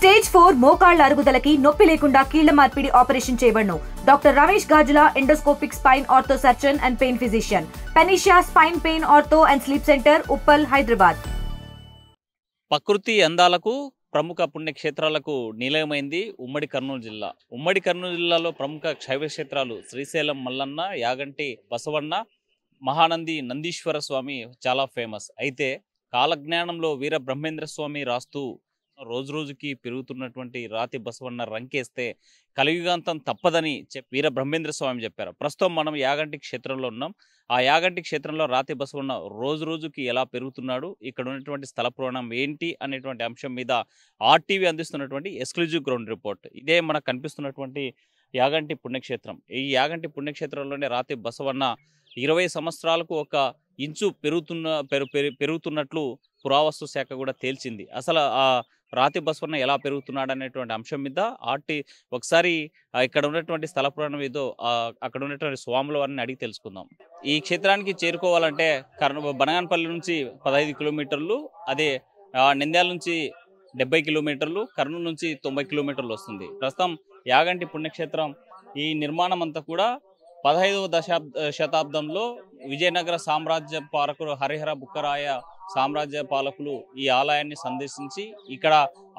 Stage 4 మోకాళ్ల అరుగుదలకి నొప్పి లేకుండా కీళ్ల మార్పిడి ఆపరేషన్ చేయబడును. Doctor Ramesh Gajula, endoscopic spine ortho surgeon and pain physician, పెనిషియా spine pain ortho and sleep centre, Uppal, Hyderabad. ప్రకృతి అందాలకు ప్రముఖ పుణ్యక్షేత్రాలకు నిలయమైంది ఉమ్మడి కర్నూలు జిల్లా. ఉమ్మడి కర్నూలు జిల్లాలో ప్రముఖ శైవ క్షేత్రాలు శ్రీశైలం మల్లన్న, యాగంటి బసవన్న, మహానంది నందీశ్వర స్వామి చాలా ఫేమస్. అయితే కాలజ్ఞానంలో వీర బ్రహ్మేంద్ర స్వామి రాస్తూ రోజు రోజుకి పెరుగుతున్నటువంటి రాతి బసవన్న రంకేస్తే కలియుగాంతం తప్పదని వీర బ్రహ్మేంద్ర స్వామి చెప్పారు. ప్రస్తుతం మనం యాగంటి క్షేత్రంలో ఉన్నాం. ఆ యాగంటి క్షేత్రంలో రాతి బసవన్న రోజు రోజుకి ఎలా పెరుగుతున్నాడు, ఇక్కడ ఉన్నటువంటి స్థల పురాణం ఏంటి అనేటువంటి అంశం మీద ఆర్టీవీ అందిస్తున్నటువంటి ఎక్స్క్లూజివ్ గ్రౌండ్ రిపోర్ట్. ఇదే మనకు కనిపిస్తున్నటువంటి యాగంటి పుణ్యక్షేత్రం. ఈ యాగంటి పుణ్యక్షేత్రంలోనే రాతి బసవన్న 20 సంవత్సరాలకు ఒక ఇంచు పెరుగుతున్నట్లు పురావస్తు శాఖ కూడా తేల్చింది. అసలు ఆ రాతి బసవన్న ఎలా పెరుగుతున్నాడు అనేటువంటి అంశం మీద ఒకసారి ఇక్కడ ఉన్నటువంటి స్థల పురాణం ఏదో అక్కడ ఉన్నటువంటి స్వాముల వారిని అడిగి తెలుసుకుందాం. ఈ క్షేత్రానికి చేరుకోవాలంటే బనగానపల్లి నుంచి 15 కిలోమీటర్లు, అదే నంద్యాల నుంచి 70 కిలోమీటర్లు, కర్నూలు నుంచి 90 కిలోమీటర్లు వస్తుంది. ప్రస్తుతం యాగంటి పుణ్యక్షేత్రం ఈ నిర్మాణం అంతా కూడా 15వ శతాబ్దంలో విజయనగర సామ్రాజ్య పాలకులు హరిహర బుక్కరాయ సామ్రాజ్య పాలకులు ఈ ఆలయాన్ని సందర్శించి ఇక్కడ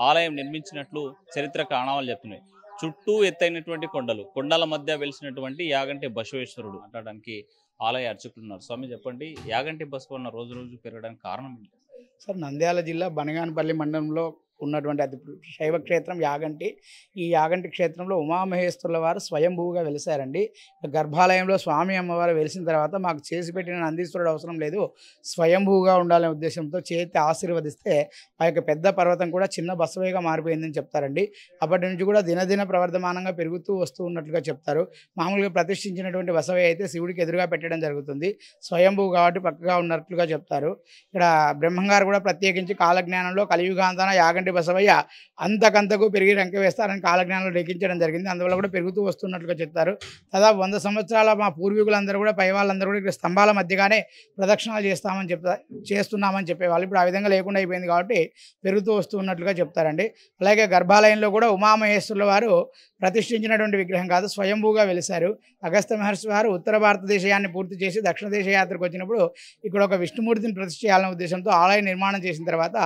ఆలయం నిర్మించినట్లు చరిత్ర కారణాలు చెప్తున్నాయి. చుట్టూ ఎత్తైనటువంటి కొండల మధ్య వెలిసినటువంటి యాగంటి బసవేశ్వరుడు మాట్లాడడానికి ఆలయ అర్చకులు ఉన్నారు. స్వామి చెప్పండి, యాగంటి బసవన్న రోజు రోజు పెరగడానికి కారణం ఏంటి? సార్, నంద్యాల జిల్లా బనగానపల్లి మండలంలో ఉన్నటువంటి అతి శైవ క్షేత్రం యాగంటి. ఈ యాగంటి క్షేత్రంలో ఉమామహేశ్వరుల వారు స్వయంభూగా వెలిసారండి. గర్భాలయంలో స్వామి అమ్మవారు వెలిసిన తర్వాత మాకు చేసి పెట్టిన నందీశ్వరుడు అవసరం లేదు, స్వయంభూగా ఉండాలనే ఉద్దేశంతో చేతి ఆశీర్వదిస్తే ఆ యొక్క పెద్ద పర్వతం కూడా చిన్న బసవయ్యగా మారిపోయిందని చెప్తారండి. అప్పటి నుంచి కూడా దినదిన ప్రవర్ధమానంగా పెరుగుతూ వస్తూ ఉన్నట్లుగా చెప్తారు. మామూలుగా ప్రతిష్ఠించినటువంటి బసవయ్య అయితే శివుడికి ఎదురుగా పెట్టడం జరుగుతుంది. స్వయంభూ కాబట్టి పక్కగా ఉన్నట్లుగా చెప్తారు. ఇక్కడ బ్రహ్మంగారు కూడా ప్రత్యేకించి కాలజ్ఞానంలో కలియుగాంతాన యాగంటి బసవయ్య అంతకంతకు పెరిగి రంకె వేస్తారని కాలజ్ఞానంలో లెక్కించడం జరిగింది. అందువల్ల కూడా పెరుగుతూ వస్తున్నట్లుగా చెప్తారు. దాదాపు 100 సంవత్సరాల మా పూర్వీకులందరూ కూడా పై వాళ్ళందరూ కూడా ఇక్కడ స్తంభాల మధ్యగానే ప్రదక్షిణాలు చేస్తున్నామని చెప్పేవాళ్ళు. ఇప్పుడు ఆ విధంగా లేకుండా అయిపోయింది కాబట్టి పెరుగుతూ వస్తూ ఉన్నట్లుగా చెప్తారండి. అలాగే గర్భాలయంలో కూడా ఉమామహేశ్వరుల వారు ప్రతిష్ఠించినటువంటి విగ్రహం కాదు, స్వయంభూగా వెలిశారు. అగస్త్య మహర్షి వారు ఉత్తర భారతదేశాన్ని పూర్తి చేసి దక్షిణ దేశ యాత్రకు వచ్చినప్పుడు ఇక్కడ ఒక విష్ణుమూర్తిని ప్రతిష్ఠ చేయాలనే ఉద్దేశంతో ఆలయ నిర్మాణం చేసిన తర్వాత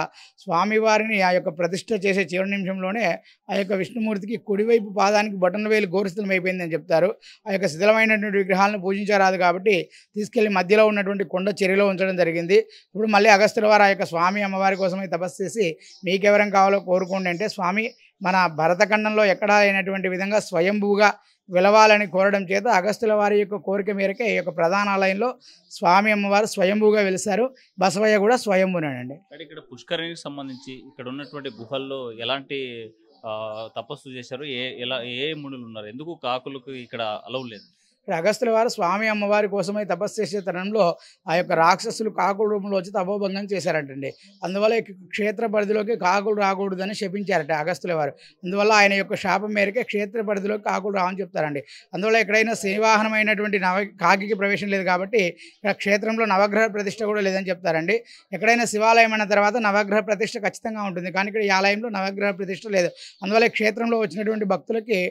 స్వామివారిని ఆ యొక్క ప్రతిష్ఠ చేసే చివరి నిమిషంలోనే ఆ యొక్క విష్ణుమూర్తికి కుడివైపు పాదానికి బొటనవేలు గోరుస్థితం అయిపోయిందని చెప్తారు. ఆ యొక్క శిథిలమైనటువంటి విగ్రహాలను పూజించరాదు కాబట్టి తీసుకెళ్లి మధ్యలో ఉన్నటువంటి కొండ చెరువులో ఉంచడం జరిగింది. ఇప్పుడు మళ్ళీ అగస్త్యుల వారు ఆ యొక్క స్వామి అమ్మవారి కోసమే తపస్సు చేసి మీకెవరం కావాలో కోరుకోండి అంటే స్వామి మన భరతఖండంలో ఎక్కడా అయినటువంటి విధంగా స్వయంభూగా వెలవాలని కోరడం చేత అగస్త్యుల వారి యొక్క కోరిక మేరకే ఈ యొక్క ప్రధాన ఆలయంలో స్వామి అమ్మవారు స్వయంభూగా వెలిశారు. బసవయ్య కూడా స్వయంభూనేనండి. ఇక్కడ పుష్కరిణికి సంబంధించి ఇక్కడ ఉన్నటువంటి గుహల్లో ఎలాంటి తపస్సు చేశారు, ఏ మునులు ఉన్నారు, ఎందుకు కాకులకు ఇక్కడ అలవు లేదు? ఇక్కడ అగస్త్యుల వారు స్వామి అమ్మవారి కోసమై తపస్సు చేసే తరుణంలో ఆ యొక్క రాక్షసులు కాకుల రూపంలో వచ్చి తపోభంగం చేశారంటండి. అందువల్ల క్షేత్ర పరిధిలోకి కాకులు రాకూడదని శపించారట అగస్త్యుల వారు. అందువల్ల ఆయన యొక్క శాపం మేరకే క్షేత్ర పరిధిలోకి కాకులు రావని చెప్తారండి. అందువల్ల ఎక్కడైనా శ్రీవాహనమైనటువంటి కాకి ప్రవేశం లేదు కాబట్టి ఇక్కడ క్షేత్రంలో నవగ్రహ ప్రతిష్ఠ కూడా లేదని చెప్తారండి. ఎక్కడైనా శివాలయం అన్న తర్వాత నవగ్రహ ప్రతిష్ఠ ఖచ్చితంగా ఉంటుంది, కానీ ఇక్కడ ఈ ఆలయంలో నవగ్రహ ప్రతిష్ఠ లేదు. అందువల్ల క్షేత్రంలో వచ్చినటువంటి భక్తులకి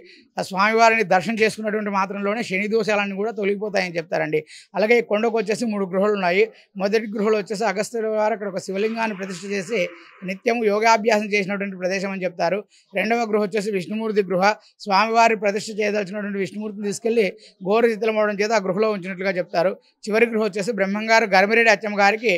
ఆ స్వామివారిని దర్శనం చేసుకున్నటువంటి మాత్రంలోనే శని దోషాలన్నీ కూడా తొలగిపోతాయని చెప్తారండి. అలాగే కొండకు వచ్చేసి 3 గృహలు ఉన్నాయి. మొదటి గృహలు వచ్చేసి అగస్త్యుల వారు అక్కడ ఒక శివలింగాన్ని ప్రతిష్ఠ చేసి నిత్యము యోగాభ్యాసం చేసినటువంటి ప్రదేశం అని చెప్తారు. రెండవ గృహ వచ్చేసి విష్ణుమూర్తి గృహ. స్వామివారి ప్రతిష్ఠ చేయదలిచినటువంటి విష్ణుమూర్తిని తీసుకెళ్లి గోరు చిత్తలమవడం చేత ఆ గృహలో ఉంచినట్లుగా చెప్తారు. చివరి గృహ వచ్చేసి బ్రహ్మంగారు గరిమిరెడ్డి అచ్చమ్మ గారికి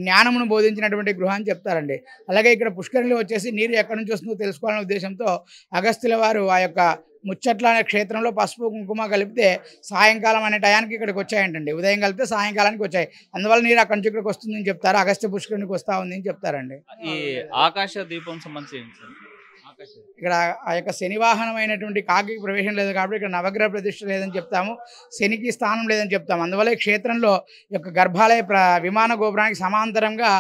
జ్ఞానమును బోధించినటువంటి గృహ అని చెప్తారండి. అలాగే ఇక్కడ పుష్కరిణిలో వచ్చేసి నీరు ఎక్కడి నుంచి వస్తుందో తెలుసుకోవాలనే ఉద్దేశంతో అగస్త్యుల వారు ఆ యొక్క ముచ్చట్ల అనే క్షేత్రంలో పసుపు కుంకుమ కలిపితే సాయంకాలం అనే టయానికి ఇక్కడికి వచ్చాయంటండి. ఉదయం కలిపితే సాయంకాలానికి వచ్చాయి. అందువల్ల నీరు అక్కడి నుంచి ఇక్కడికి వస్తుందని చెప్తారు. అగస్త్య పుష్కరునికి వస్తూ ఉంది అని చెప్తారండి. ఈ ఆకాశ దీపం సంబంధించి ఇక్కడ ఆ యొక్క శనివాహనమైనటువంటి కాకి ప్రవేశం లేదు కాబట్టి ఇక్కడ నవగ్రహ ప్రతిష్ఠ లేదని చెప్తాము, శనికి స్థానం లేదని చెప్తాము. అందువల్ల ఈ క్షేత్రంలో యొక్క గర్భాలయ విమాన గోపురానికి సమాంతరంగా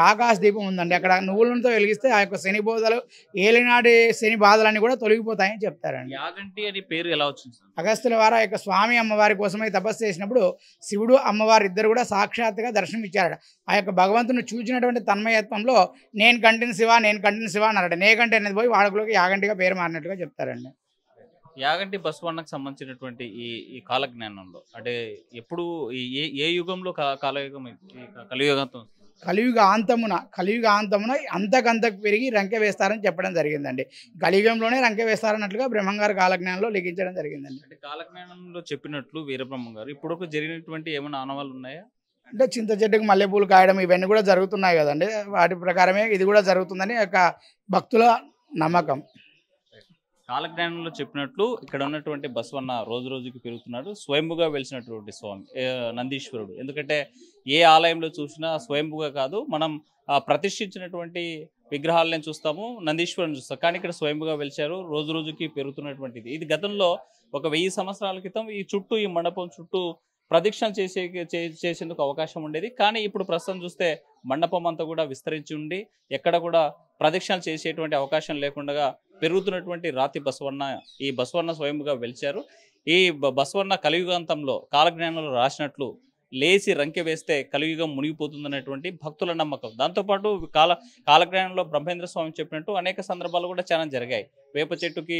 ఆకాశ దీపం ఉందండి. అక్కడ నువ్వులతో వెలిగిస్తే ఆ యొక్క శని బోధలు, ఏలినాటి శని బాధలన్నీ కూడా తొలగిపోతాయని చెప్తారండి. యాగంటి అని పేరు ఎలా వచ్చింది సార్? అగస్త్యుల వారు ఆ యొక్క స్వామి అమ్మవారి కోసమై తపస్సు చేసినప్పుడు శివుడు అమ్మవారు ఇద్దరు కూడా సాక్షాత్తుగా దర్శనం ఇచ్చారట. ఆ యొక్క భగవంతుని చూచినటువంటి తన్మయత్వంలో నేను కంటిని శివ అన్నారట. నేకంటి అనేది పోయి వాడుకలోకి యాగంటిగా పేరు మారినట్టుగా చెప్తారండి. యాగంటి బసవన్నకు సంబంధించినటువంటి ఈ కాలజ్ఞానంలో అంటే ఎప్పుడు ఏ యుగంలో కాలయుగం కలియుగంతో కలియుగ అంతమున అంతకంతకు పెరిగి రంకె వేస్తారని చెప్పడం జరిగిందండి. కలియుగంలోనే రంకె వేస్తారన్నట్లుగా బ్రహ్మంగారు కాలజ్ఞానంలో లిఖించడం జరిగిందండి. అంటే కాలజ్ఞానంలో చెప్పినట్లు వీరబ్రహ్మం గారు ఇప్పుడు జరిగినటువంటి ఏమైనా ఆనవాళ్ళు ఉన్నాయా? అంటే చింత చెట్టుకు మల్లెపూలు కాయడం ఇవన్నీ కూడా జరుగుతున్నాయి కదండి. వాటి ప్రకారమే ఇది కూడా జరుగుతుందని యొక్క భక్తుల నమ్మకం. కాలజ్ఞానంలో చెప్పినట్లు ఇక్కడ ఉన్నటువంటి బసవన్న రోజు రోజుకి పెరుగుతున్నాడు. స్వయంభుగా వెలిసినటువంటి స్వామి నందీశ్వరుడు. ఎందుకంటే ఏ ఆలయంలో చూసినా స్వయంభుగా కాదు, మనం ప్రతిష్ఠించినటువంటి విగ్రహాలను చూస్తాము, నందీశ్వరుని చూస్తాం. కానీ ఇక్కడ స్వయంభుగా వెలిచారు, రోజు రోజుకి పెరుగుతున్నటువంటిది. ఇది గతంలో ఒక 1000 సంవత్సరాల క్రితం ఈ చుట్టూ ఈ మండపం చుట్టూ ప్రదక్షిణ చేసేందుకు అవకాశం ఉండేది. కానీ ఇప్పుడు ప్రస్తుతం చూస్తే మండపం అంతా కూడా విస్తరించి ఉండి ఎక్కడ కూడా ప్రదక్షిణలు చేసేటువంటి అవకాశం లేకుండా పెరుగుతున్నటువంటి రాతి బసవన్న, ఈ బసవన్న స్వయంగా వెలిచారు. ఈ బసవన్న కలియుగాంతంలో కాలజ్ఞానంలో రాసినట్లు లేచి రంకె వేస్తే కలియుగం మునిగిపోతుందనేటువంటి భక్తుల నమ్మకం. దాంతోపాటు కాలజ్ఞానంలో బ్రహ్మేంద్ర స్వామి చెప్పినట్టు అనేక సందర్భాలు కూడా చాలా జరిగాయి. వేప చెట్టుకి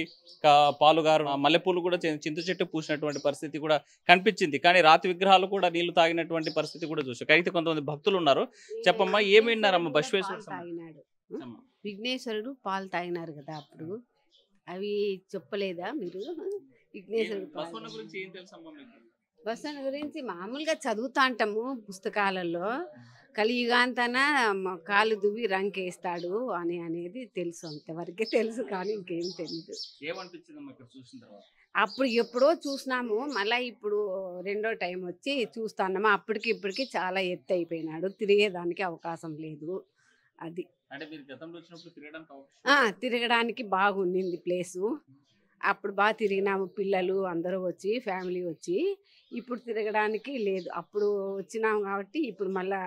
పాలుగారు, మల్లెపూలు కూడా చింత చెట్టు పూసినటువంటి పరిస్థితి కూడా కనిపించింది. కానీ రాతి విగ్రహాలు కూడా నీళ్లు తాగినటువంటి పరిస్థితి కూడా చూసాం. అయితే కొంతమంది భక్తులు ఉన్నారు. చెప్పమ్మా, ఏమి విన్నారమ్మా? విఘ్నేశ్వరుడు పాలు తాగినారు కదా, అప్పుడు అవి చెప్పలేదా మీరు? విఘ్నేశ్వరుడు గురించి ఏం తెలుసమ్మా మీకు? బసవన్న గురించి మామూలుగా చదువుతా అంటాము పుస్తకాలలో. కలియుగాంతన కాలు దువ్వి రంకేస్తాడు అనేది తెలుసు, అంతవరకే తెలుసు, కానీ ఇంకేం తెలియదు. అప్పుడు ఎప్పుడో చూసినాము, మళ్ళీ ఇప్పుడు రెండో టైం వచ్చి చూస్తున్నాము. అప్పటికి ఇప్పటికి చాలా ఎత్తు అయిపోయినాడు, తిరిగేదానికి అవకాశం లేదు. అది తిరగడానికి బాగుండింది ప్లేసు. అప్పుడు బాగా తిరిగినాము, పిల్లలు అందరూ వచ్చి, ఫ్యామిలీ వచ్చి. ఇప్పుడు తిరగడానికి లేదు. అప్పుడు వచ్చినాము కాబట్టి ఇప్పుడు మళ్ళా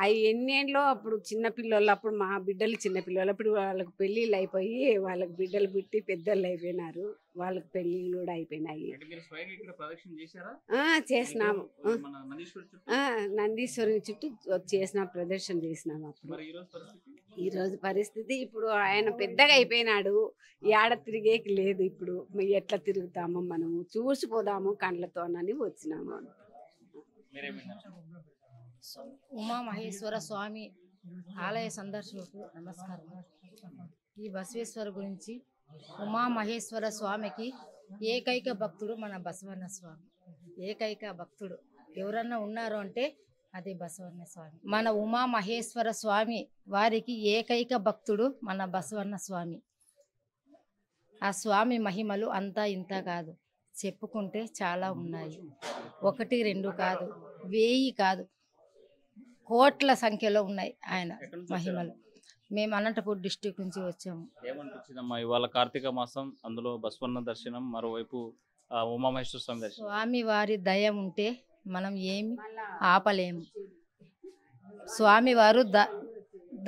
అవి ఎన్నేళ్ళలో అప్పుడు చిన్నపిల్లలు, అప్పుడు మా బిడ్డలు చిన్నపిల్లలు, అప్పుడు వాళ్ళకి పెళ్ళిళ్ళు అయిపోయి వాళ్ళకి బిడ్డలు పుట్టి పెద్దలు అయిపోయినారు, వాళ్ళకి పెళ్ళిళ్ళు కూడా అయిపోయినాయి. చేసినాము, నందీశ్వరుని చుట్టూ చేసిన ప్రదర్శన చేసినాము. అప్పుడు ఈరోజు పరిస్థితి ఇప్పుడు ఆయన పెద్దగా అయిపోయినాడు, ఏడ తిరిగేకి లేదు. ఇప్పుడు ఎట్లా తిరుగుతామో మనము చూసిపోదాము కండ్లతోనని వచ్చినాము. ఉమామహేశ్వర స్వామి ఆలయ సందర్శకులకు నమస్కారం. ఈ బసవేశ్వర గురించి, ఉమామహేశ్వర స్వామికి ఏకైక భక్తుడు మన బసవన్న స్వామి. ఏకైక భక్తుడు ఎవరన్నా ఉన్నారు అంటే అది బసవన్న స్వామి. మన ఉమామహేశ్వర స్వామి వారికి ఏకైక భక్తుడు మన బసవన్న స్వామి. ఆ స్వామి మహిమలు అంతా ఇంత కాదు, చెప్పుకుంటే చాలా ఉన్నాయి. 1, 2 కాదు, 1000 కాదు, కోట్ల సంఖ్యలో ఉన్నాయి ఆయన మహిమలు. మేము అనంతపూర్ డిస్ట్రిక్ట్ నుంచి వచ్చాము. ఏమనిపించిందమ్మా ఇవాళ కార్తీక మాసం, అందులో బసవన్న దర్శనం, మరోవైపు ఉమామహేశ్వర స్వామి దర్శనం? స్వామి వారి దయ ఉంటే మనం ఏమి ఆపలేము. స్వామి వారు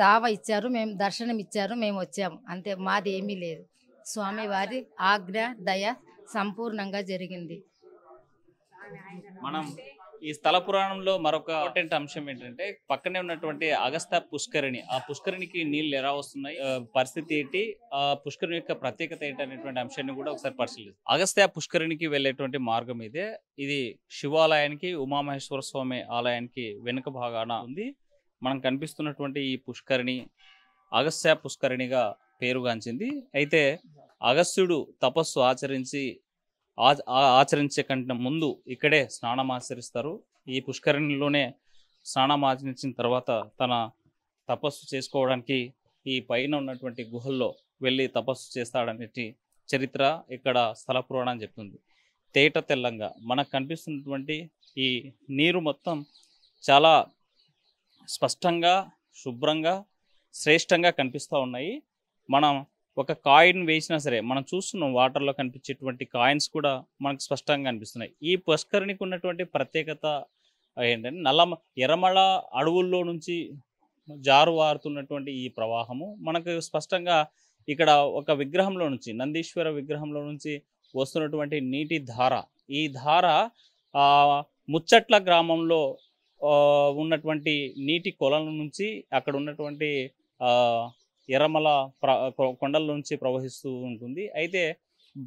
దావా ఇచ్చారు, మేము దర్శనం ఇచ్చారు, మేము వచ్చాము, అంతే. మాది ఏమీ లేదు. స్వామి వారి ఆజ్ఞ దయ సంపూర్ణంగా జరిగింది. మనం ఈ స్థల పురాణంలో మరొక ఇంపార్టెంట్ అంశం ఏంటంటే పక్కనే ఉన్నటువంటి అగస్త్య పుష్కరిణి. ఆ పుష్కరిణికి నీళ్లు ఎలా వస్తున్నాయి, పరిస్థితి ఏంటి, ఆ పుష్కరిణి యొక్క ప్రత్యేకత ఏంటి అనేటువంటి అంశాన్ని కూడా ఒకసారి పరిశీలిస్తాం. అగస్త్య పుష్కరిణికి వెళ్ళేటువంటి మార్గం ఇదే. ఇది శివాలయానికి, ఉమామహేశ్వర స్వామి ఆలయానికి వెనుక భాగాన ఉంది. మనం కనిపిస్తున్నటువంటి ఈ పుష్కరిణి అగస్త్య పుష్కరిణిగా పేరుగాంచింది. అయితే అగస్త్యుడు తపస్సు ఆచరించే కంటే ముందు ఇక్కడే స్నానం ఆచరిస్తారు. ఈ పుష్కరిణిలోనే స్నానం ఆచరించిన తర్వాత తన తపస్సు చేసుకోవడానికి ఈ పైన ఉన్నటువంటి గుహల్లో వెళ్ళి తపస్సు చేస్తాడనేటి చరిత్ర ఇక్కడ స్థల పురాణం చెప్తుంది. తేట తెల్లంగా మనకు కనిపిస్తున్నటువంటి ఈ నీరు మొత్తం చాలా స్పష్టంగా, శుభ్రంగా, శ్రేష్టంగా కనిపిస్తూ ఉన్నాయి. మనం ఒక కాయిన్ వేసినా సరే మనం చూస్తున్నాం, వాటర్లో కనిపించేటువంటి కాయిన్స్ కూడా మనకు స్పష్టంగా కనిపిస్తున్నాయి. ఈ పుష్కరిణికి ఉన్నటువంటి ప్రత్యేకత ఏంటంటే ఎర్రమల అడవుల్లో నుంచి జారువారుతున్నటువంటి ఈ ప్రవాహము మనకు స్పష్టంగా ఇక్కడ ఒక విగ్రహంలో నుంచి, నందీశ్వర విగ్రహంలో నుంచి వస్తున్నటువంటి నీటి ధార, ఈ ధార ముచ్చట్ల గ్రామంలో ఉన్నటువంటి నీటి కొలల నుంచి, అక్కడ ఉన్నటువంటి ఎర్రమల కొండల నుంచి ప్రవహిస్తూ ఉంటుంది. అయితే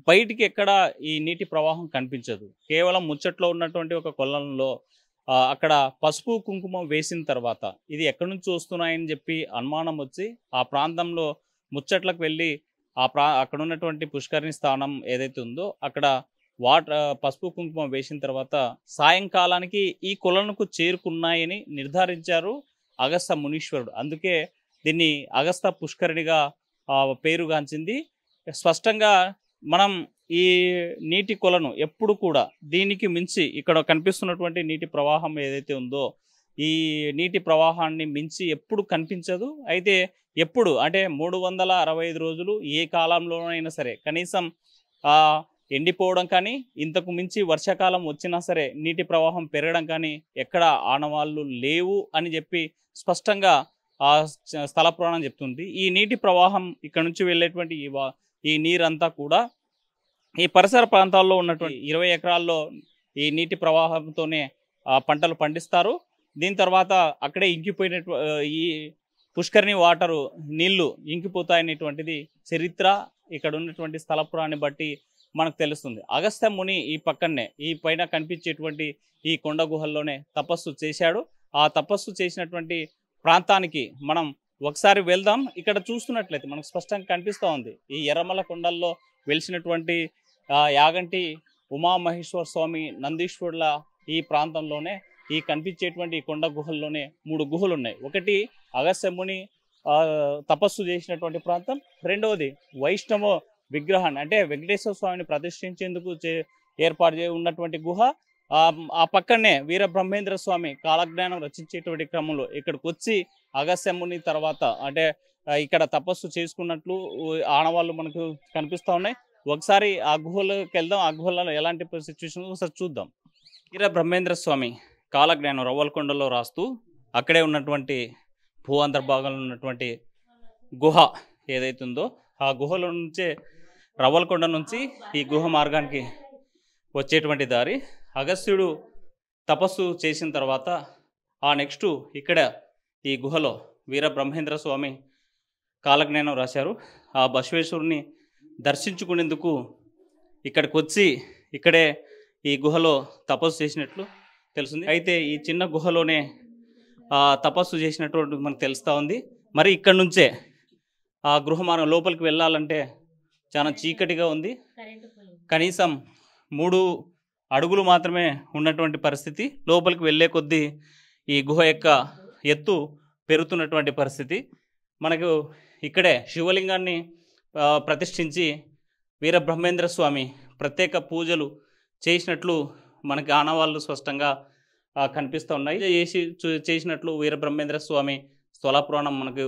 బయటికి ఎక్కడ ఈ నీటి ప్రవాహం కనిపించదు. కేవలం ముచ్చట్లో ఉన్నటువంటి ఒక కొలంలో అక్కడ పసుపు కుంకుమ వేసిన తర్వాత ఇది ఎక్కడి నుంచి వస్తున్నాయని చెప్పి అనుమానం వచ్చి ఆ ప్రాంతంలో ముచ్చట్లకు వెళ్ళి అక్కడ ఉన్నటువంటి పుష్కరిణి స్థానం ఏదైతే ఉందో అక్కడ పసుపు కుంకుమ వేసిన తర్వాత సాయంకాలానికి ఈ కొలనుకు చేరుకున్నాయని నిర్ధారించారు అగస్త్య మునీశ్వరుడు. అందుకే దీన్ని అగస్త్య పుష్కరిణిగా పేరుగాంచింది. స్పష్టంగా మనం ఈ నీటి కొలను ఎప్పుడు కూడా దీనికి మించి ఇక్కడ కనిపిస్తున్నటువంటి నీటి ప్రవాహం ఏదైతే ఉందో ఈ నీటి ప్రవాహాన్ని మించి ఎప్పుడు కనిపించదు. అయితే ఎప్పుడు అంటే 365 రోజులు ఏ కాలంలోనైనా సరే కనీసం ఎండిపోవడం కానీ, ఇంతకు మించి వర్షాకాలం వచ్చినా సరే నీటి ప్రవాహం పెరగడం కానీ ఎక్కడ ఆనవాళ్ళు లేవు అని చెప్పి స్పష్టంగా ఆ స్థల పురాణం చెప్తుంది. ఈ నీటి ప్రవాహం ఇక్కడ నుంచి వెళ్ళేటువంటి ఈ నీరంతా కూడా ఈ పరిసర ప్రాంతాల్లో ఉన్నటువంటి 20 ఎకరాల్లో ఈ నీటి ప్రవాహంతోనే పంటలు పండిస్తారు. దీని తర్వాత అక్కడే ఇంకిపోయినట్టు ఈ పుష్కరిణి వాటరు నీళ్లు ఇంకిపోతాయనేటువంటిది చరిత్ర ఇక్కడ ఉన్నటువంటి స్థల పురాణాన్ని బట్టి మనకు తెలుస్తుంది. అగస్త్య ముని ఈ పక్కనే ఈ పైన కనిపించేటువంటి ఈ కొండ గుహల్లోనే తపస్సు చేశాడు. ఆ తపస్సు చేసినటువంటి ప్రాంతానికి మనం ఒకసారి వెళ్దాం. ఇక్కడ చూస్తున్నట్లయితే మనకు స్పష్టంగా కనిపిస్తూ ఉంది ఈ ఎర్రమల కొండల్లో వెలిసినటువంటి యాగంటి ఉమామహేశ్వర స్వామి నందీశ్వరుల ఈ ప్రాంతంలోనే ఈ కనిపించేటువంటి కొండ గుహల్లోనే 3 గుహలు ఉన్నాయి. ఒకటి అగస్త్య ముని తపస్సు చేసినటువంటి ప్రాంతం, రెండవది వైష్ణవ విగ్రహాన్ని అంటే వెంకటేశ్వర స్వామిని ప్రతిష్ఠించేందుకు ఏర్పాటు చేసి ఉన్నటువంటి గుహ, ఆ పక్కనే వీర బ్రహ్మేంద్ర స్వామి కాలజ్ఞానం రచించేటువంటి క్రమంలో ఇక్కడికి వచ్చి అగస్త్య ముని తర్వాత అంటే ఇక్కడ తపస్సు చేసుకున్నట్లు ఆనవాళ్ళు మనకు కనిపిస్తూ ఉన్నాయి. ఒకసారి ఆ గుహలోకి వెళ్దాం. ఆ గుహలలో ఎలాంటి సిచ్యువేషన్ ఒకసారి చూద్దాం. వీర బ్రహ్మేంద్ర స్వామి కాలజ్ఞానం రవ్వలకొండలో రాస్తూ అక్కడే ఉన్నటువంటి భూ అంతర్భాగంలో ఉన్నటువంటి గుహ ఏదైతుందో ఆ గుహలో నుంచే రవ్వలకొండ నుంచి ఈ గుహ మార్గానికి వచ్చేటువంటి దారి. అగస్త్యుడు తపస్సు చేసిన తర్వాత ఆ నెక్స్ట్ ఇక్కడ ఈ గుహలో వీర బ్రహ్మేంద్ర స్వామి కాలజ్ఞానం రాశారు. ఆ బసవేశ్వరుని దర్శించుకునేందుకు ఇక్కడికి వచ్చి ఇక్కడే ఈ గుహలో తపస్సు చేసినట్లు తెలుస్తుంది. అయితే ఈ చిన్న గుహలోనే తపస్సు చేసినటువంటి మనకు తెలుస్తూ ఉంది. మరి ఇక్కడ నుంచే ఆ గృహ మార్గం లోపలికి వెళ్ళాలంటే చాలా చీకటిగా ఉంది. కనీసం 3 అడుగులు మాత్రమే ఉన్నటువంటి పరిస్థితి. లోపలికి వెళ్ళే కొద్దీ ఈ గుహ యొక్క ఎత్తు పెరుగుతున్నటువంటి పరిస్థితి. మనకు ఇక్కడే శివలింగాన్ని ప్రతిష్ఠించి వీర బ్రహ్మేంద్ర స్వామి ప్రత్యేక పూజలు చేసినట్లు మనకి ఆనవాళ్ళు స్పష్టంగా కనిపిస్తూ ఉన్నాయి. చేసినట్లు వీర బ్రహ్మేంద్ర స్వామి స్థల పురాణం మనకు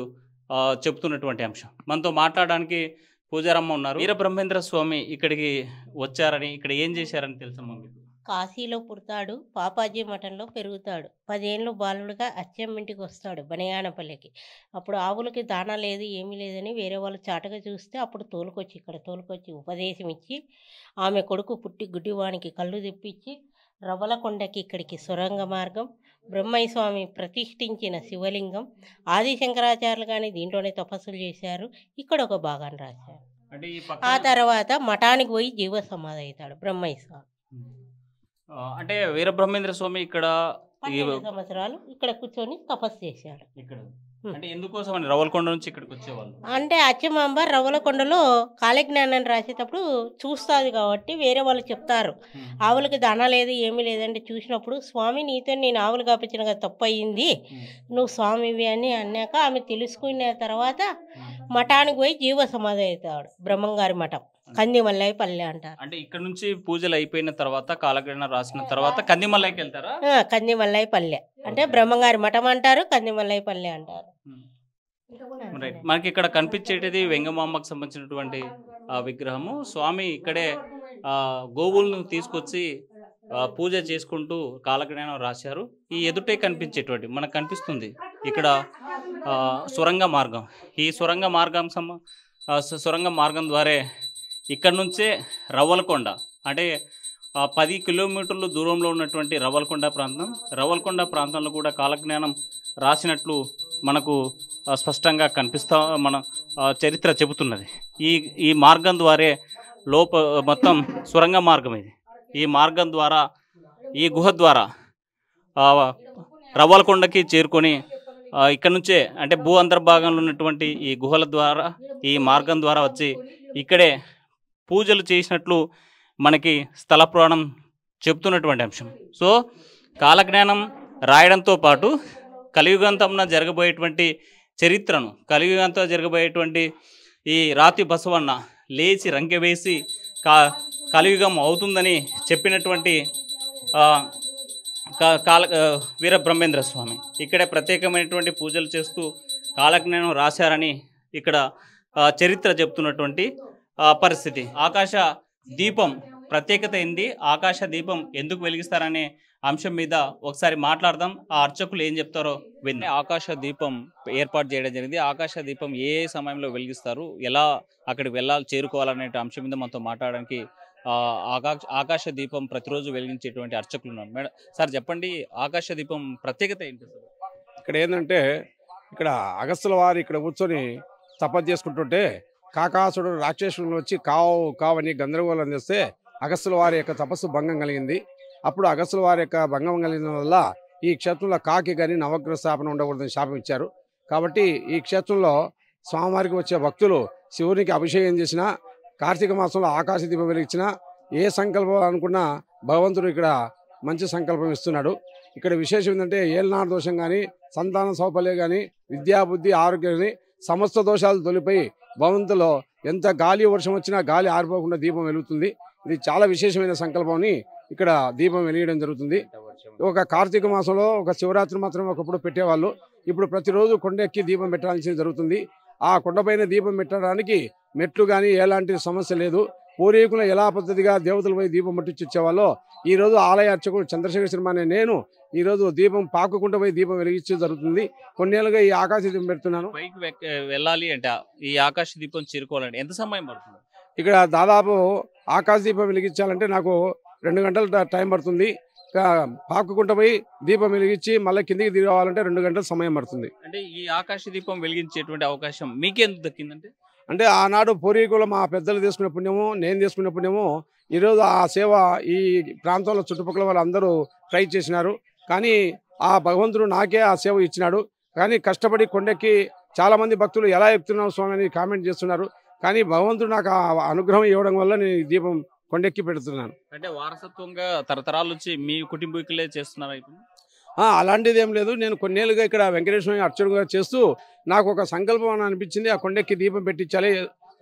చెప్తున్నటువంటి అంశం. మనతో మాట్లాడడానికి పూజారమ్మ ఉన్నారు. వీర బ్రహ్మేంద్ర స్వామి ఇక్కడికి వచ్చారని, ఇక్కడ ఏం చేశారని తెలుసమ్మా మీకు? కాశీలో పుడతాడు, పాపాజీ మఠంలో పెరుగుతాడు. 10 ఏళ్ళు బాలుడుగా అచ్చమ్మింటికి వస్తాడు బనగానపల్లికి. అప్పుడు ఆవులకి దానా లేదు, ఏమీ లేదని వేరే వాళ్ళు చాటగా చూస్తే అప్పుడు ఇక్కడ తోలుకొచ్చి ఉపదేశం ఇచ్చి ఆమె కొడుకు పుట్టి గుడ్డివానికి కళ్ళు తెప్పించి రవ్వలకొండకి ఇక్కడికి సొరంగ మార్గం, బ్రహ్మయ్య స్వామి ప్రతిష్ఠించిన శివలింగం, ఆదిశంకరాచార్యులు కానీ దీంట్లోనే తపస్సులు చేశారు. ఇక్కడ ఒక భాగాన్ని రాశారు. ఆ తర్వాత మఠానికి పోయి జీవ సమాధి అవుతాడు బ్రహ్మయ్య స్వామి. అంటే వీర బ్రహ్మేంద్ర స్వామి ఇక్కడ 12 సంవత్సరాలు ఇక్కడ కూర్చొని తపస్సు చేశాడు. అంటే ఎందుకోసం అని రవ్వలకొండ నుంచి ఇక్కడికి వచ్చేవాళ్ళు? అంటే అచ్చమాంబ రవ్వలకొండలో కాలజ్ఞానాన్ని రాసేటప్పుడు చూస్తుంది కాబట్టి వేరే వాళ్ళు చెప్తారు ఆవులకి దానా లేదు, ఏమీ లేదంటే చూసినప్పుడు స్వామి నీతో నేను ఆవులు కాపించిన తప్పు అయ్యింది, నువ్వు స్వామివి అని అన్నాక ఆమె తెలుసుకున్న తర్వాత మఠానికి పోయి జీవ సమాధి అవుతాడు. బ్రహ్మంగారి మఠం కందిమల్లయ్య పల్లె అంటారు. అంటే ఇక్కడ నుంచి పూజలు అయిపోయిన తర్వాత కాలజ్ఞానం రాసిన తర్వాత కందిమల్లయ్యకి వెళ్తారా? కందిమల్లయ్య పల్లె అంటే బ్రహ్మంగారి మఠం అంటారు, కందిమల్లయ్య పల్లె అంటారు. మనకి ఇక్కడ కనిపించేటిది వెంగమాంబకు సంబంధించినటువంటి విగ్రహము. స్వామి ఇక్కడే గోవులను తీసుకొచ్చి పూజ చేసుకుంటూ కాలజ్ఞానం రాశారు. ఈ ఎదుటే కనిపించేటువంటి మనకు కనిపిస్తుంది ఇక్కడ సొరంగ మార్గం. ఈ సొరంగ మార్గం ద్వారా ఇక్కడ నుంచే రవ్వలకొండ అంటే 10 కిలోమీటర్ల దూరంలో ఉన్నటువంటి రవ్వలకొండ ప్రాంతంలో కూడా కాలజ్ఞానం రాసినట్లు మనకు స్పష్టంగా మన చరిత్ర చెబుతున్నది. ఈ మార్గం ద్వారా మొత్తం సొరంగ మార్గం ఇది. ఈ మార్గం ద్వారా ఈ గుహ ద్వారా రవ్వలకొండకి చేరుకొని ఇక్కడ నుంచే అంటే భూ అంతర్భాగంలో ఉన్నటువంటి ఈ గుహల ద్వారా ఈ మార్గం ద్వారా వచ్చి ఇక్కడే పూజలు చేసినట్లు మనకి స్థల పురాణం చెప్తున్నటువంటి అంశం. సో కాలజ్ఞానం రాయడంతో పాటు కలియుగంతంలో జరగబోయేటువంటి చరిత్రను కలియుగంతో జరగబోయేటువంటి ఈ రాతి బసవన్న లేచి రంకెవేసి కలియుగం అవుతుందని చెప్పినటువంటి వీరబ్రహ్మేంద్ర స్వామి ఇక్కడే ప్రత్యేకమైనటువంటి పూజలు చేస్తూ కాలజ్ఞానం రాశారని ఇక్కడ చరిత్ర చెప్తున్నటువంటి పరిస్థితి. ఆకాశ దీపం ప్రత్యేకత ఏంది, ఆకాశ దీపం ఎందుకు వెలిగిస్తారనే అంశం మీద ఒకసారి మాట్లాడదాం. ఆ అర్చకులు ఏం చెప్తారో విని. ఆకాశ దీపం ఏర్పాటు చేయడం జరిగింది. ఆకాశ దీపం ఏ సమయంలో వెలిగిస్తారు, ఎలా అక్కడికి చేరుకోవాలనే అంశం మీద మనతో మాట్లాడడానికి ఆకాశ దీపం ప్రతిరోజు వెలిగించేటువంటి అర్చకులు ఉన్నారు. మేడం సార్ చెప్పండి, ఆకాశ దీపం ప్రత్యేకత ఏంటి సార్? ఇక్కడ ఏంటంటే ఇక్కడ అగస్త్యుల వారు ఇక్కడ కూర్చొని తపస్సు చేసుకుంటుంటే కాకాసుడు రాక్షసుడు వచ్చి కావని గందరగోళం చేస్తే అగస్త్యుల వారి యొక్క తపస్సు భంగం కలిగింది. అప్పుడు అగస్త్యుల వారి యొక్క భంగం కలిగిన వల్ల ఈ క్షేత్రంలో కాకి కానీ నవగ్రహ స్థాపన ఉండకూడదని శాపం ఇచ్చారు. కాబట్టి ఈ క్షేత్రంలో స్వామివారికి వచ్చే భక్తులు శివునికి అభిషేకం చేసినా, కార్తీక మాసంలో ఆకాశ దీపం వెలిగించినా, ఏ సంకల్పం అనుకున్నా భగవంతుడు ఇక్కడ మంచి సంకల్పం ఇస్తున్నాడు. ఇక్కడ విశేషం ఏంటంటే ఏలనాడు దోషం కానీ, సంతాన సౌఫల్యం కానీ, విద్యాబుద్ధి ఆరోగ్యం కానీ సమస్త దోషాలు తొలిపోయి భగవంతులో ఎంత గాలి వర్షం వచ్చినా గాలి ఆరిపోకుండా దీపం వెలుగుతుంది. ఇది చాలా విశేషమైన సంకల్పంని ఇక్కడ దీపం వెలియడం జరుగుతుంది. ఒక కార్తీక మాసంలో ఒక శివరాత్రి మాత్రం ఒకప్పుడు పెట్టేవాళ్ళు. ఇప్పుడు ప్రతిరోజు కొండ ఎక్కి దీపం పెట్టాల్సి జరుగుతుంది. ఆ కొండపైన దీపం పెట్టడానికి మెట్లు కానీ ఎలాంటి సమస్య లేదు. పూర్వీకులు ఎలా పద్ధతిగా దేవతలు పోయి దీపం ముట్టించి వచ్చేవాళ్ళో ఈరోజు ఆలయ అర్చకుడు చంద్రశేఖర శర్మ అనే నేను ఈరోజు దీపం పాకుకుంటూ పోయి దీపం వెలిగించే జరుగుతుంది. కొన్నేళ్ళుగా ఈ ఆకాశ దీపం పెడుతున్నాను. పైకి వెళ్ళాలి అంటే ఈ ఆకాశ దీపం చేరుకోవాలంటే ఎంత సమయం పడుతుంది? ఇక్కడ దాదాపు ఆకాశ దీపం వెలిగించాలంటే నాకు 2 గంటల టైం పడుతుంది. పాకుకుంటూ పోయి దీపం వెలిగించి మళ్ళీ కిందికి దిగవాలంటే 2 గంటల సమయం పడుతుంది. అంటే ఈ ఆకాశ దీపం వెలిగించేటువంటి అవకాశం మీకెందుకు దక్కిందంటే? అంటే ఆనాడు పూర్వీకులు మా పెద్దలు తీసుకునే పుణ్యము, నేను తీసుకునే పుణ్యము, ఈరోజు ఆ సేవ ఈ ప్రాంతంలో చుట్టుపక్కల వాళ్ళు అందరూ ట్రై చేసినారు. కానీ ఆ భగవంతుడు నాకే ఆ సేవ ఇచ్చినాడు. కానీ కష్టపడి కొండెక్కి చాలామంది భక్తులు ఎలా ఎక్కుతున్నావు స్వామి అని కామెంట్ చేస్తున్నారు. కానీ భగవంతుడు నాకు ఆ అనుగ్రహం ఇవ్వడం వల్ల నేను ఈ దీపం కొండెక్కి పెడుతున్నాను. అంటే వారసత్వంగా తరతరాల నుంచి మీ కుటుంబీకులే చేస్తున్నారు? అలాంటిది ఏం లేదు. నేను కొన్నేళ్ళుగా ఇక్కడ వెంకటేశ్వర అర్చకుడుగా చేస్తూ నాకు ఒక సంకల్పం అని అనిపించింది. ఆ కొండెక్కి దీపం పెట్టించాలి.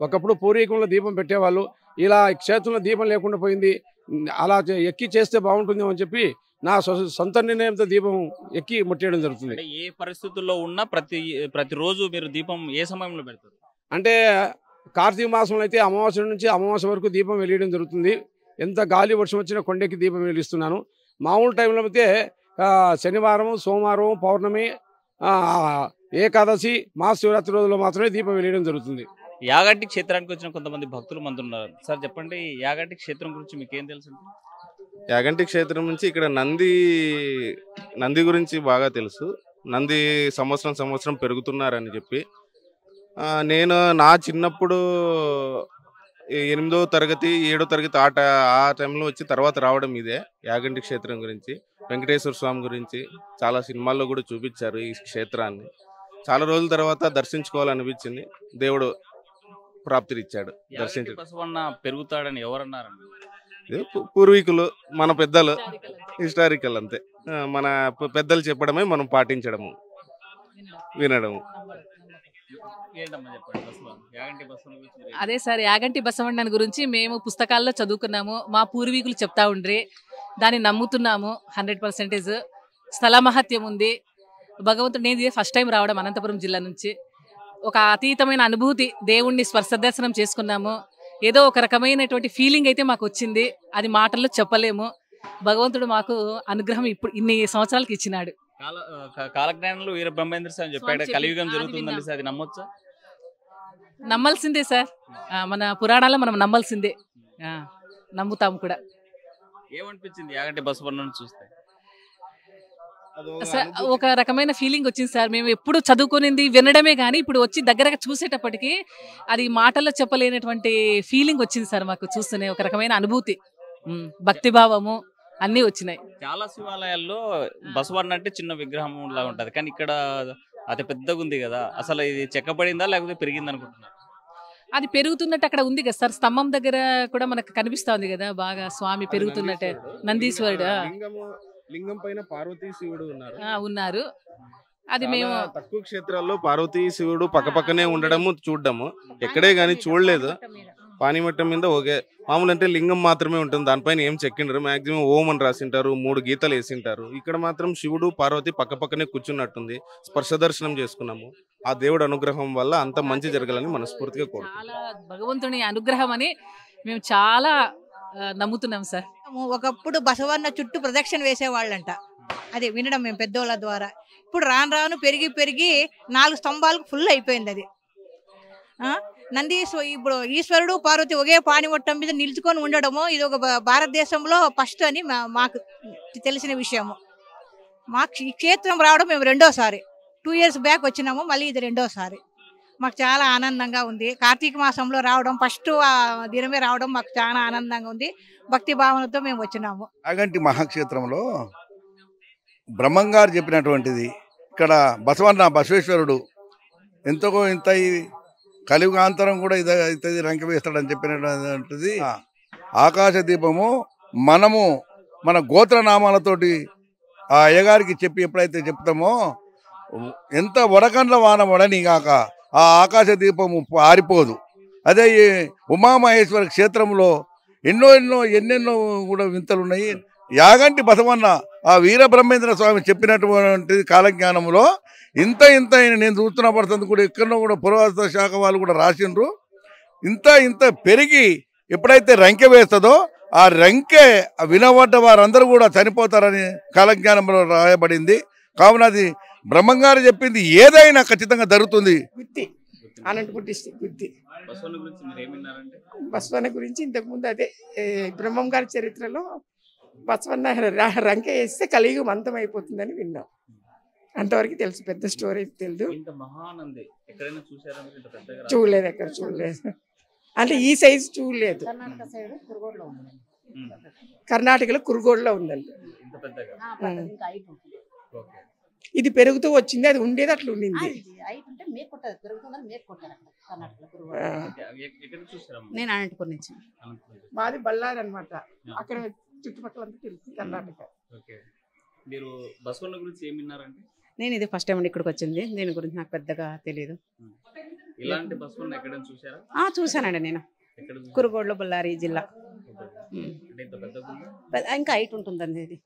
ఒకప్పుడు పూర్వీకంలో దీపం పెట్టేవాళ్ళు, ఇలా క్షేత్రంలో దీపం లేకుండా పోయింది, అలా ఎక్కి చేస్తే బాగుంటుందేమో అని చెప్పి నా సొంత నిర్ణయంతో దీపం ఎక్కి ముట్టేయడం జరుగుతుంది. ఏ పరిస్థితుల్లో ఉన్నా ప్రతిరోజు మీరు దీపం ఏ సమయంలో పెడతారు? అంటే కార్తీక మాసంలో అయితే అమావాస్య నుంచి అమావాస్య వరకు దీపం వెలియడం జరుగుతుంది. ఎంత గాలి వర్షం వచ్చినా కొండెక్కి దీపం వెలిగిస్తున్నాను. మామూలు టైంలో అయితే శనివారం, సోమవారం, పౌర్ణమి, ఏకాదశి, మహాశివరాత్రి రోజుల్లో మాత్రమే దీపం వెలియడం జరుగుతుంది. యాగంటి క్షేత్రానికి వచ్చిన కొంతమంది భక్తులు మంది ఉన్నారు సార్, చెప్పండి యాగంటి క్షేత్రం గురించి మీకు ఏం తెలుసు? యాగంటి క్షేత్రం నుంచి ఇక్కడ నంది గురించి బాగా తెలుసు. నంది సంవత్సరం పెరుగుతున్నారని చెప్పి నేను నా చిన్నప్పుడు 8వ తరగతి 7వ తరగతి ఆ టైంలో వచ్చి తర్వాత రావడం ఇదే యాగంటి క్షేత్రం గురించి. వెంకటేశ్వర స్వామి గురించి చాలా సినిమాల్లో కూడా చూపించారు ఈ క్షేత్రాన్ని. చాలా రోజుల తర్వాత దర్శించుకోవాలనిపించింది, దేవుడు ప్రాప్తినిచ్చాడు. బసవన్న పెరుగుతాడని ఎవరన్నారండి? పూర్వీకులు, మన పెద్దలు, హిస్టారికల్ అంతే. మన పెద్దలు చెప్పడమే మనం పాటించడము, వినడము. అదే సార్, యాగంటి బసవಣ್ಣని గురించి మేము పుస్తకాల్లో చదువుకున్నాము, మా పూర్వీకులు చెప్తా ఉండ్రి, దాన్ని నమ్ముతున్నాము 100%. స్థల మహత్యం ఉంది. భగవంతుడు, నేను ఫస్ట్ టైం రావడం అనంతపురం జిల్లా నుంచి, ఒక అతీతమైన అనుభూతి, దేవుణ్ణి స్పర్శ దర్శనం చేసుకున్నాము. ఏదో ఒక రకమైనటువంటి ఫీలింగ్ అయితే మాకు వచ్చింది, అది మాటల్లో చెప్పలేము. భగవంతుడు మాకు అనుగ్రహం ఇప్పుడు ఇన్ని సంవత్సరాలకి ఇచ్చినాడు. కాలజ్ఞానంలో వీర బ్రహ్మేంద్ర స్వామి చెప్పాడు కలియుగం జరుగుతుందని, అది నమ్మొచ్చా? నమ్మాల్సిందే సార్, మన పురాణాల్లో మనం నమ్మాల్సిందే, నమ్ముతాము కూడా. ఏమనిపించింది యాగంటి బసవన్నను చూస్తే? ఒక రకమైన ఫీలింగ్ వచ్చింది సార్. మేము ఎప్పుడు చదువుకునింది వినడమే కానీ ఇప్పుడు వచ్చి దగ్గరగా చూసేటప్పటికి అది మాటల్లో చెప్పలేనటువంటి ఫీలింగ్ వచ్చింది సార్ మాకు. చూస్తూనే ఒక రకమైన అనుభూతి, భక్తిభావము అన్నీ వచ్చినాయి. చాలా శివాలయాల్లో బసవన్న అంటే చిన్న విగ్రహం లా ఉంటది, కానీ ఇక్కడ అది పెద్దగా ఉంది కదా. అసలు ఇది చెక్కబడిందా లేకపోతే పెరిగింది అనుకుంటున్నారు? అది పెరుగుతున్నట్టు అక్కడ ఉంది కదా సార్, స్తంభం దగ్గర కూడా మనకు కనిపిస్తుంది కదా బాగా స్వామి పెరుగుతున్నట్టే. నందీశ్వరుడు లింగం పైన పార్వతీ శివుడు ఉన్నారు. అది మేము తక్కువ క్షేత్రాల్లో పార్వతీ శివుడు పక్కపక్కనే ఉండడము చూడడము ఎక్కడే గానీ చూడలేదు. పానిమట్టం మీద ఒకే మామూలు అంటే లింగం మాత్రమే ఉంటుంది, దానిపైన ఏం చెక్కిండ్రు. మాక్సిమం ఓం అని రాసింటారు, 3 గీతలు వేసింటారు. ఇక్కడ మాత్రం శివుడు పార్వతి పక్కపక్కనే కూర్చున్నట్టుంది. స్పర్శ దర్శనం చేసుకున్నాము. ఆ దేవుడు అనుగ్రహం వల్ల అంత మంచి జరగాలని మనస్ఫూర్తిగా కోరుకుంటున్నాం. చాలా భగవంతుని అనుగ్రహం అని మేము చాలా నమ్ముతున్నాం సార్. ఒకప్పుడు బసవన్న చుట్టూ ప్రదక్షిణ వేసేవాళ్ళంట, అది వినడం మేము పెద్దోళ్ళ ద్వారా. ఇప్పుడు రాను రాను పెరిగి పెరిగి 4 స్తంభాలకు ఫుల్ అయిపోయింది అది. ఇప్పుడు ఈశ్వరుడు పార్వతి ఒకే పానివట్టం మీద నిలుచుకొని ఉండడము ఇది ఒక భారతదేశంలో ఫస్ట్ అని మాకు తెలిసిన విషయము. మాకు ఈ క్షేత్రం రావడం మేము 2వ సారి, 2 years బ్యాక్ వచ్చినాము, మళ్ళీ ఇది 2వ సారి. మాకు చాలా ఆనందంగా ఉంది. కార్తీక మాసంలో రావడం, ఫస్ట్ దినమే రావడం మాకు చాలా ఆనందంగా ఉంది. భక్తి భావనతో మేము వచ్చినాము. యాగంటి మహాక్షేత్రంలో బ్రహ్మంగారు చెప్పినటువంటిది, ఇక్కడ బసవేశ్వరుడు ఎంతో ఇంత కలియుగాంతరం కూడా ఇతది రంక వేస్తాడని చెప్పినటువంటిది. ఆకాశ దీపము మనము మన గోత్రనామాలతోటి ఆ అయ్యగారికి చెప్పి ఎప్పుడైతే చెప్తామో ఎంత వడకండ్ల వాన వడనిగాక ఆ ఆకాశ దీపము ఆరిపోదు. అదే ఈ ఉమామహేశ్వర క్షేత్రంలో ఎన్నెన్నో కూడా వింతలు ఉన్నాయి. యాగంటి బసవన్న ఆ వీర బ్రహ్మేంద్ర స్వామి చెప్పినటువంటి కాలజ్ఞానంలో ఇంత నేను చూస్తున్న పడుతుంది కూడా ఎక్కడో కూడా పురావస్తు శాఖ వాళ్ళు కూడా రాసిండ్రు. ఇంత పెరిగి ఎప్పుడైతే రంకె వేస్తుందో ఆ రంకె వినబడ్డ వారందరూ కూడా చనిపోతారని కాలజ్ఞానంలో రాయబడింది. కావున అది బ్రహ్మంగారు చెప్పింది ఏదైనా ఖచ్చితంగా జరుగుతుంది. అనంతపురం డిస్ట్రిక్ట్ గుత్తి. బసవన్న గురించి ఇంతకుముందు అదే బ్రహ్మం గారి చరిత్రలో బసవన్న రంకె వేస్తే కలియుగం అంతం అయిపోతుందని విన్నాం. అంతవరకు తెలుసు, పెద్ద స్టోరీ తెలియదు. చూడలేదు, ఎక్కడ చూడలేదు. అంటే ఈ సైజు చూడలేదు. కర్ణాటకలో కురుగోడ్లో ఉందండి. ఇది పెరుగుతూ వచ్చింది, అది ఉండేది అట్లా ఉండింది. నేను అనంతపురం నుంచి. మాది బళ్ళారి అనమాట. అక్కడ చుట్టుపక్కల తెలుసు కర్ణాటక. మీరు బసవన్న గురించి ఏం విన్నారండి? నేను ఇది ఫస్ట్ టైం ఇక్కడికి వచ్చింది, దీని గురించి నాకు పెద్దగా తెలియదు. ఇలాంటి బసవన్న ఎక్కడైనా చూసారా? చూసానండి నేను, కురుగోడ్లో, బళ్ళారి జిల్లా. ఇంకా హైట్ ఉంటుందండి ఇది.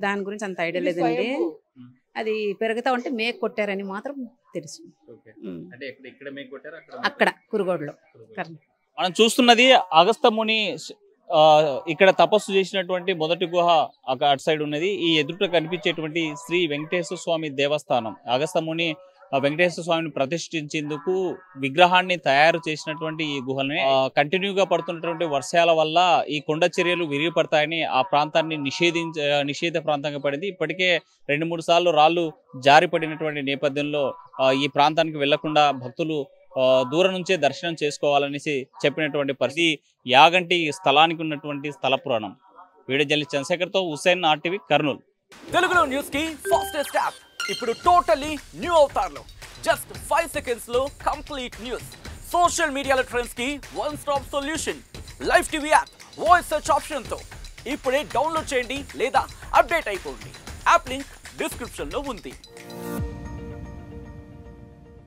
దాని గురించి అంత ఐడియా లేదండి. అది పెరుగుతా ఉంటే మేక కొట్టారని మాత్రం తెలుసు. అక్కడ కురుగోడ్లో. మనం చూస్తున్నది అగస్త్యముని ఇక్కడ తపస్సు చేసినటువంటి మొదటి గుహ అటు సైడ్ ఉన్నది. ఈ ఎదుట కనిపించేటువంటి శ్రీ వెంకటేశ్వర స్వామి దేవస్థానం. అగస్త్యముని వెంకటేశ్వర స్వామిని ప్రతిష్ఠించేందుకు విగ్రహాన్ని తయారు చేసినటువంటి ఈ గుహని కంటిన్యూగా పడుతున్నటువంటి వర్షాల వల్ల ఈ కొండ చర్యలు విరిగిపడతాయని ఆ ప్రాంతాన్ని నిషేధ ప్రాంతంగా పడింది. ఇప్పటికే 2-3 సార్లు రాళ్లు జారిపడినటువంటి నేపథ్యంలో ఈ ప్రాంతానికి వెళ్లకుండా భక్తులు దూరం నుంచే దర్శనం చేసుకోవాలనేసి చెప్పినటువంటి పరిస్థితి యాగంటి స్థలానికి ఉన్నటువంటి స్థల పురాణం. వీడియో జర్నలిస్ట్ చంద్రశేఖర్తో హుస్సేన్, RTV, కర్నూలు. తెలుగులో న్యూస్ కి ఫాస్టెస్ట్ యాప్ ఇప్పుడు టోటల్లీ న్యూ అవతార్లో జస్ట్ 5 seconds లో కంప్లీట్ న్యూస్. సోషల్ మీడియాలో ట్రెండ్స్ కి one stop solution. Live TV app voice search option తో ఇప్పుడే డౌన్లోడ్ చేయండి లేదా అప్డేట్ అయిపోండి. యాప్ లింక్ డిస్క్రిప్షన్ లో ఉంది.